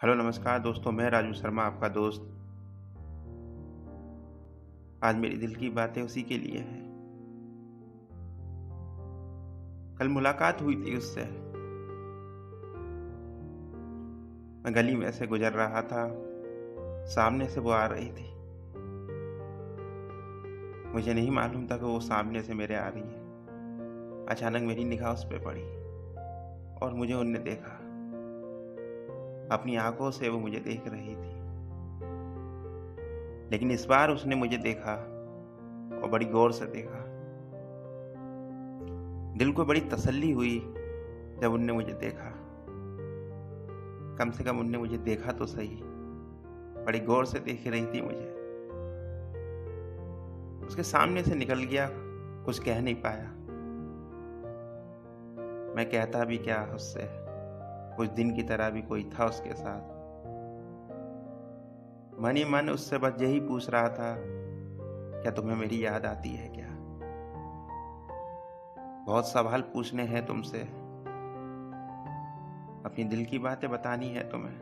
Hello नमस्कार दोस्तों, मैं राजू शर्मा आपका दोस्त। आज मेरी दिल की बातें उसी के लिए है। कल मुलाकात हुई थी उससे। मैं गली में से गुजर रहा था, सामने से वो आ रही थी। मुझे नहीं मालूम था कि वो सामने से मेरे आ रही है। अचानक मेरी निगाह उस पे पड़ी और मुझे उनने देखा। अपनी आंखों से वो मुझे देख रही थी, लेकिन इस बार उसने मुझे देखा और बड़ी गौर से देखा। दिल को बड़ी तसल्ली हुई जब उनने मुझे देखा। कम से कम उनने मुझे देखा तो सही। बड़ी गौर से देख रही थी मुझे। उसके सामने से निकल गया, कुछ कह नहीं पाया। मैं कहता भी क्या उससे। कुछ दिन की तरह भी कोई था उसके साथ। मन ही मन उससे बस यही पूछ रहा था, क्या तुम्हें मेरी याद आती है क्या? बहुत सवाल पूछने हैं तुमसे, अपनी दिल की बातें बतानी है तुम्हें।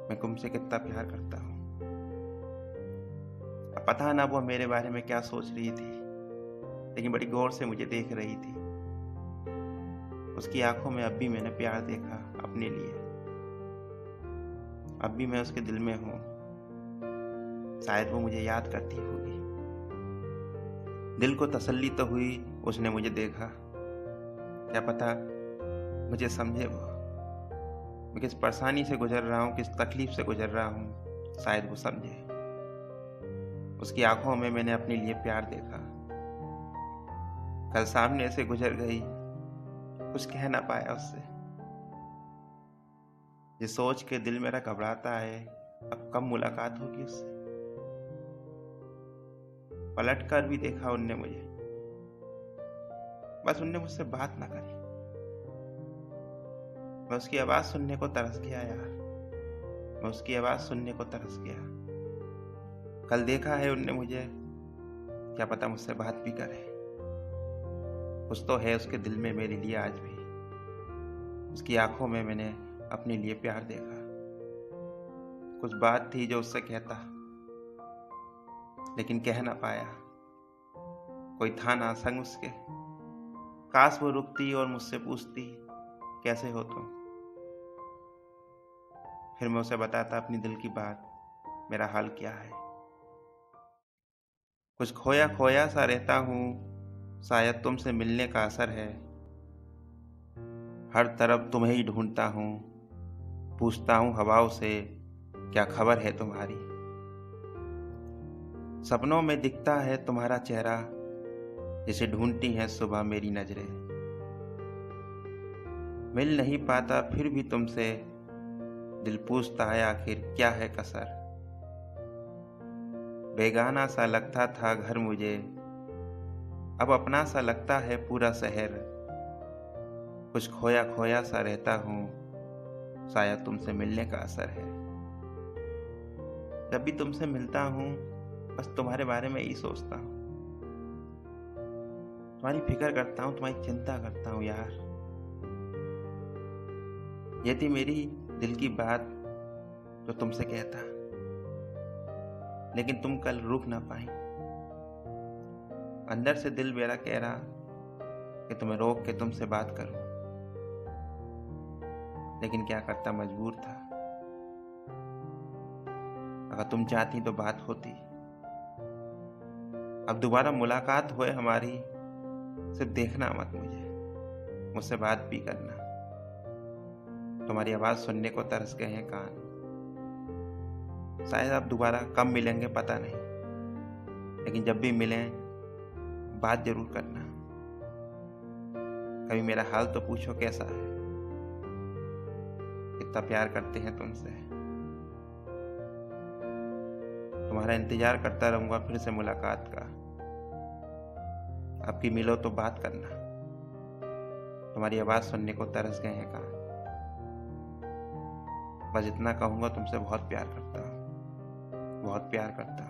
मैं तुमसे कितना प्यार करता हूँ। अब पता ना वो मेरे बारे में क्या सोच रही थी, लेकिन बड़ी गौर से मुझे देख रही थी। उसकी आंखों में अब भी मैंने प्यार देखा अपने लिए। अब भी मैं उसके दिल में हूँ। शायद वो मुझे याद करती होगी। दिल को तसल्ली तो हुई, उसने मुझे देखा। क्या पता मुझे समझे वो। मैं किस परेशानी से गुजर रहा हूँ, किस तकलीफ से गुजर रहा हूँ, शायद वो समझे। उसकी आंखों में मैंने अपने लिए प्यार देखा। कल सामने से गुजर गई, कुछ कह ना पाया उससे। ये सोच के दिल मेरा घबराता है, अब कब मुलाकात होगी उससे। पलट कर भी देखा उनने मुझे, बस उनने मुझसे बात ना करी। मैं उसकी आवाज सुनने को तरस गया यार। मैं उसकी आवाज सुनने को तरस गया। कल देखा है उनने मुझे, क्या पता मुझसे बात भी करे। कुछ तो है उसके दिल में मेरे लिए आज भी। उसकी आंखों में मैंने अपने लिए प्यार देखा। कुछ बात थी जो उससे कहता, लेकिन कह ना पाया। कोई था ना संग उसके। काश वो रुकती और मुझसे पूछती, कैसे हो तुम। फिर मैं उसे बताता अपनी दिल की बात, मेरा हाल क्या है। कुछ खोया खोया सा रहता हूँ, शायद तुमसे मिलने का असर है। हर तरफ तुम्हें ही ढूंढता हूँ, पूछता हूँ हवाओं से, क्या खबर है तुम्हारी। सपनों में दिखता है तुम्हारा चेहरा, जिसे ढूंढती हैं सुबह मेरी नजरें। मिल नहीं पाता फिर भी तुमसे, दिल पूछता है आखिर क्या है कसर। बेगाना सा लगता था घर मुझे, अब अपना सा लगता है पूरा शहर। कुछ खोया खोया सा रहता हूँ, शायद तुमसे मिलने का असर है। जब भी तुमसे मिलता हूँ, बस तुम्हारे बारे में ही सोचता हूँ। तुम्हारी फिक्र करता हूँ, तुम्हारी चिंता करता हूँ यार। ये थी मेरी दिल की बात जो तुमसे कहता, लेकिन तुम कल रुक ना पाई। अंदर से दिल मेरा कह रहा कि तुम्हें रोक के तुमसे बात करूं, लेकिन क्या करता, मजबूर था। अगर तुम चाहती तो बात होती। अब दोबारा मुलाकात होए हमारी, सिर्फ देखना मत मुझे, मुझसे बात भी करना। तुम्हारी आवाज सुनने को तरस गए हैं कान। शायद अब दोबारा कब मिलेंगे पता नहीं, लेकिन जब भी मिलें बात जरूर करना। कभी मेरा हाल तो पूछो कैसा है। कितना प्यार करते हैं तुमसे। तुम्हारा इंतजार करता रहूंगा फिर से मुलाकात का। आपकी मिलो तो बात करना। तुम्हारी आवाज सुनने को तरस गए हैं कान। बस इतना कहूंगा, तुमसे बहुत प्यार करता हूँ, बहुत प्यार करता हूँ।